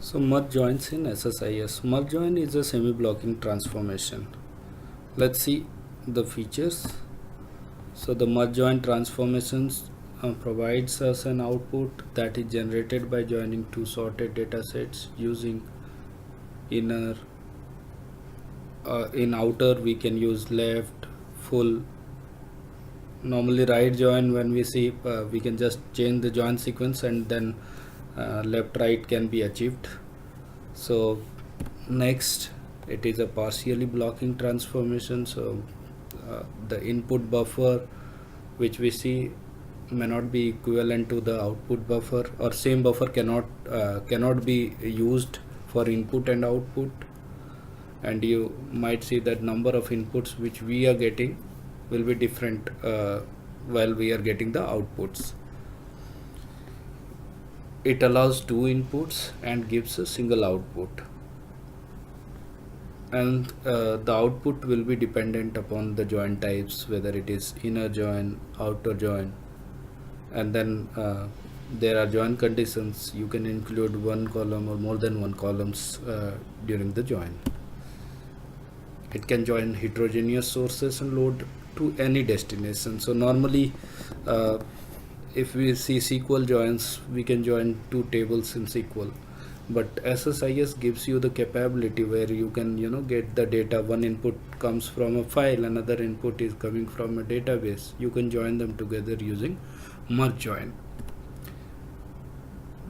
So merge joins in SSIS. Merge join is a semi-blocking transformation. Let's see the features. So the merge join transformations provides us an output that is generated by joining two sorted data sets using inner. In outer we can use left, full. Normally right join, when we see we can just change the join sequence and then left right can be achieved. So next it is a partially blocking transformation. So the input buffer which we see may not be equivalent to the output buffer, or same buffer cannot be used for input and output, and you might see that number of inputs which we are getting will be different while we are getting the outputs. It allows two inputs and gives a single output, and the output will be dependent upon the join types, whether it is inner join, outer join, and then there are join conditions. You can include one column or more than one columns during the join. It can join heterogeneous sources and load to any destination. So normally if we see SQL joins, we can join two tables in SQL, but SSIS gives you the capability where you can get the data. One input comes from a file, another input is coming from a database. You can join them together using merge join.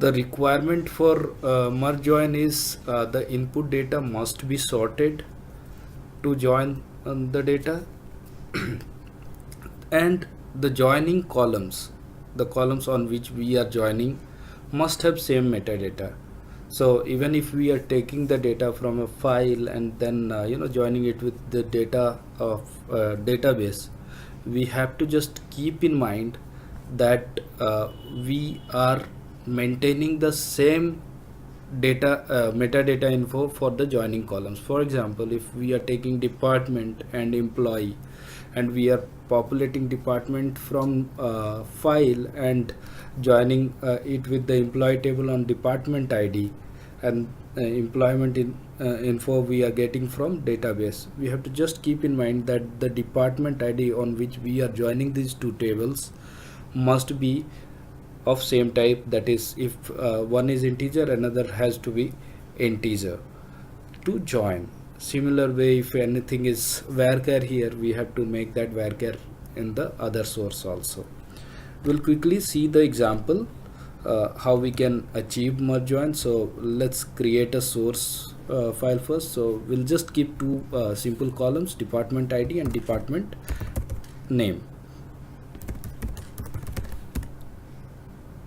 The requirement for merge join is the input data must be sorted to join the data and the joining columns, the columns on which we are joining, must have same metadata. So even if we are taking the data from a file and then joining it with the data of database, we have to just keep in mind that we are maintaining the same data metadata info for the joining columns. For example, if we are taking department and employee and we are populating department from file and joining it with the employee table on department ID, and employment info we are getting from database, we have to just keep in mind that the department ID on which we are joining these two tables must be of same type. That is, if one is integer, another has to be integer to join. Similar way, if anything is varchar here, we have to make that varchar in the other source also. We'll quickly see the example how we can achieve merge join. So let's create a source file first. So we'll just keep two simple columns, department ID and department name.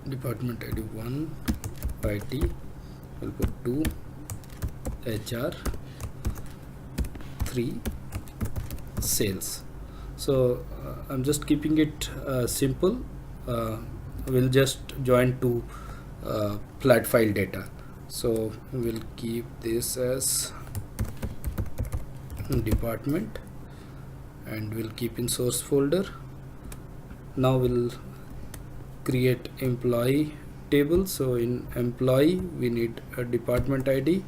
Department ID 1 IT, we'll put 2 HR, 3 sales. So I'm just keeping it simple. We'll just join two flat file data. So we'll keep this as department and we'll keep in source folder. Now we'll create employee table. So in employee we need a department ID,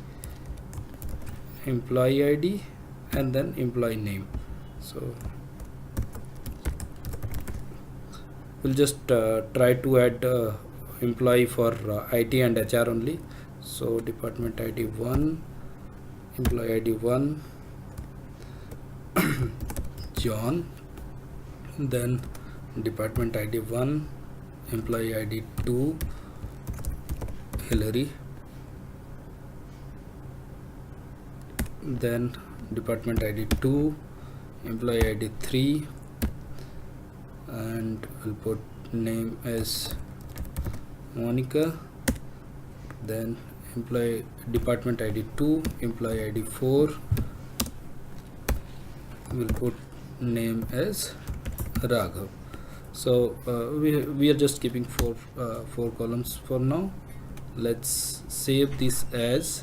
employee ID, and then employee name. So we'll just try to add employee for IT and HR only. So department ID 1, employee ID 1 John, then department ID 1, employee ID 2 Hillary, then department ID 2, employee ID 3, and we'll put name as Monica, then employee department ID 2, employee ID 4, we'll put name as Raghav. So we are just keeping four columns for now. Let's save this as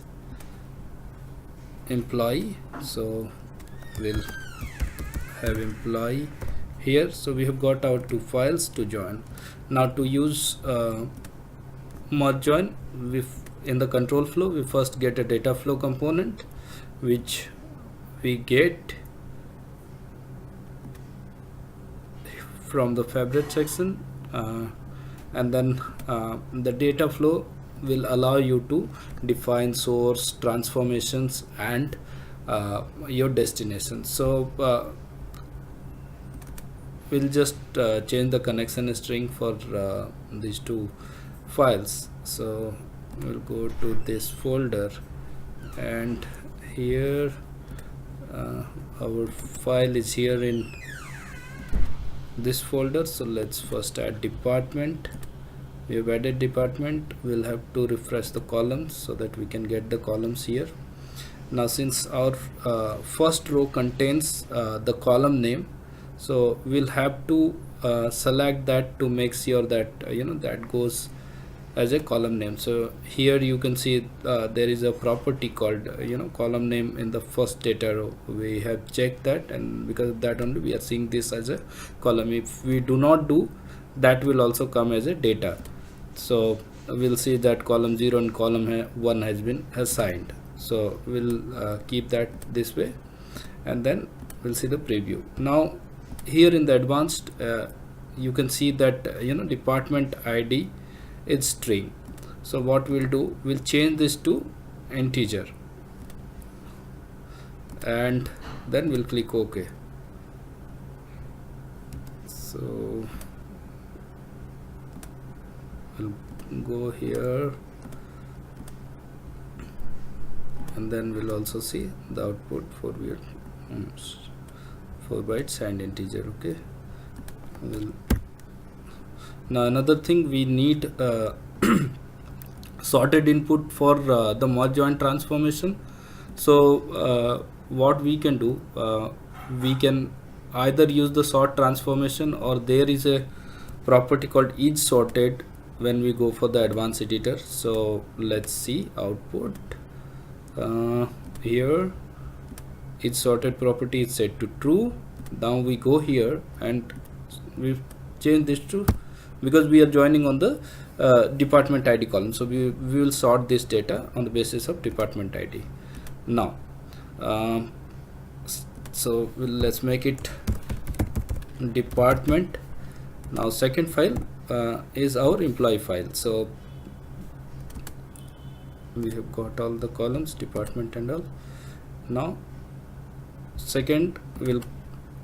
employee. So we'll have employee here. So we have got our two files to join. Now to use merge join, in the control flow, we first get a data flow component, which we get from the fabric section, and then the data flow will allow you to define source, transformations, and your destination. So we'll just change the connection string for these two files. So we'll go to this folder, and here our file is here in this folder. So let's first add department. We have added department. We'll have to refresh the columns so that we can get the columns here. Now since our first row contains the column name, so we'll have to select that to make sure that that goes as a column name. So here you can see there is a property called column name in the first data row. We have checked that, and because of that only we are seeing this as a column. If we do not do, that will also come as a data. So we'll see that column 0 and column 1 has been assigned. So we'll keep that this way, and then we'll see the preview. Now here in the advanced you can see that department ID is string. So what we'll do, we'll change this to integer, and then we'll click OK. So we'll go here, and then we'll also see the output for 4 bytes and integer. Okay, now another thing, we need sorted input for the merge join transformation. So what we can do, we can either use the sort transformation, or there is a property called is sorted when we go for the advanced editor. So let's see output. Here is sorted property is set to true. Now we go here and we change this to, because we are joining on the department ID column, so we will sort this data on the basis of department ID. Now so let's make it department. Now second file is our employee file. So we have got all the columns, department and all. Now second, we'll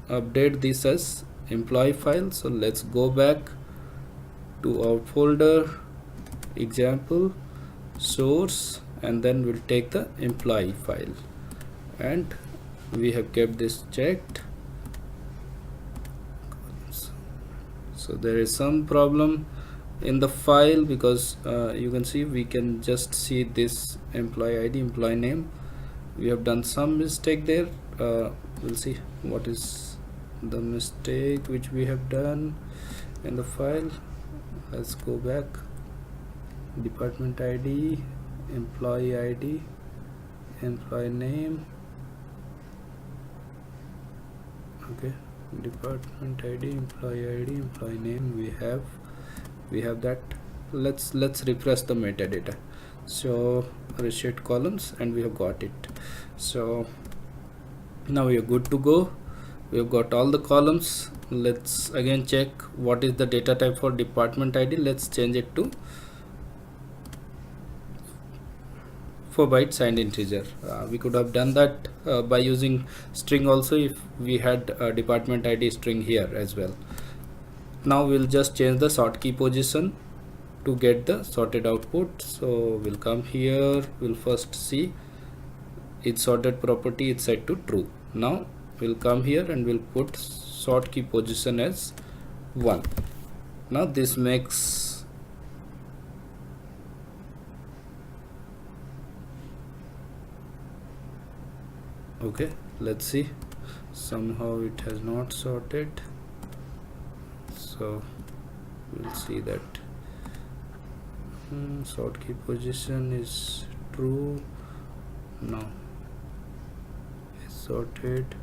update this as employee file. So let's go back to our folder, example, source, and then we'll take the employee file, and we have kept this checked. So there is some problem in the file, because you can see, we can just see this employee ID, employee name. We have done some mistake there. We'll see what is the mistake which we have done in the file. Let's go back, department ID, employee ID, employee name. Okay, department ID, employee ID, employee name, we have that. Let's refresh the metadata. So reshape columns, and we have got it. So now we are good to go. We have got all the columns. Let's again check what is the data type for department ID. Let's change it to 4 bytes and integer. We could have done that by using string also, if we had a department ID string here as well. Now we'll just change the sort key position to get the sorted output. So we'll come here, we'll first see its sorted property is set to true. Now we'll come here and we'll put sort key position as 1. Now this makes okay. Let's see, somehow it has not sorted. So we'll see that sort key position is true. Now it's sorted.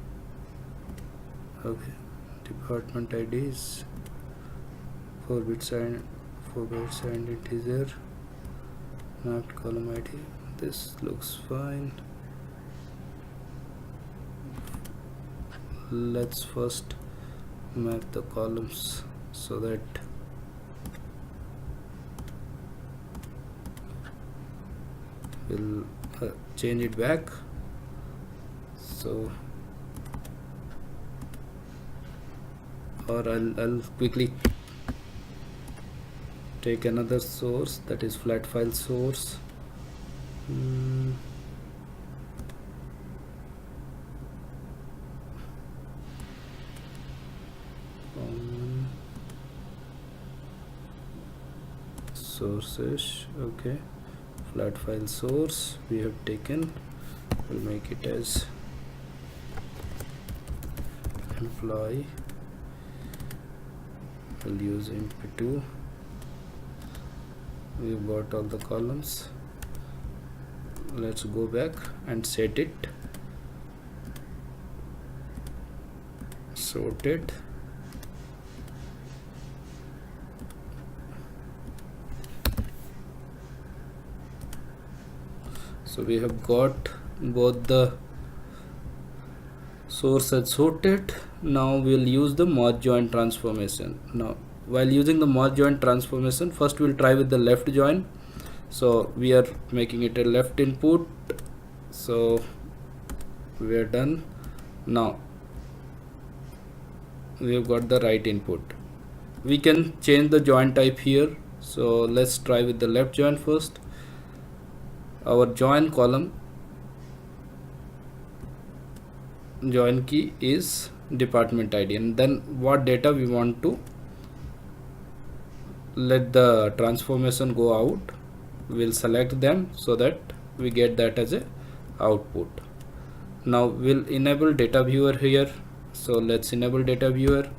Okay, department ID is 4 bytes and integer. mapped column ID. This looks fine. Let's first map the columns so that we'll change it back. So or I'll quickly take another source, that is flat file source. Sources, okay, flat file source we have taken. We'll make it as employee. We'll use mp2. We've got all the columns. Let's go back and set it, sorted. So we have got both the source and sorted. Now we'll use the merge join transformation. Now while using the merge join transformation, first we'll try with the left join. So we are making it a left input. So we are done. Now we have got the right input. We can change the join type here. So let's try with the left join first. Our join column join key is department ID, and then what data we want to let the transformation go out, we'll select them so that we get that as a output. Now we'll enable data viewer here. So let's enable data viewer.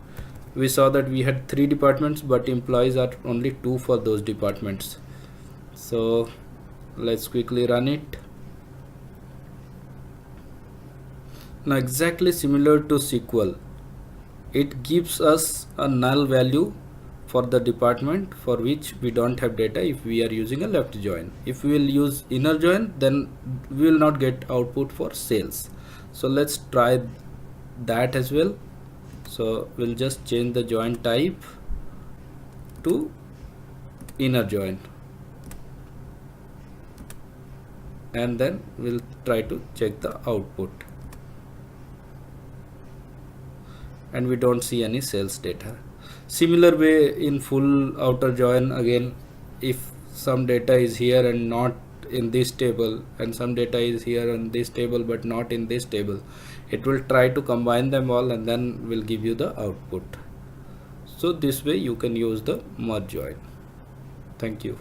We saw that we had 3 departments, but employees are only 2 for those departments. So let's quickly run it. Now exactly similar to SQL, it gives us a null value for the department for which we don't have data if we are using a left join. If we will use inner join, then we will not get output for sales. So let's try that as well. So we'll just change the join type to inner join, and then we'll try to check the output, and we don't see any sales data. Similar way in full outer join, again, if some data is here and not in this table, and some data is here in this table but not in this table, it will try to combine them all and then will give you the output. So this way you can use the merge join. Thank you.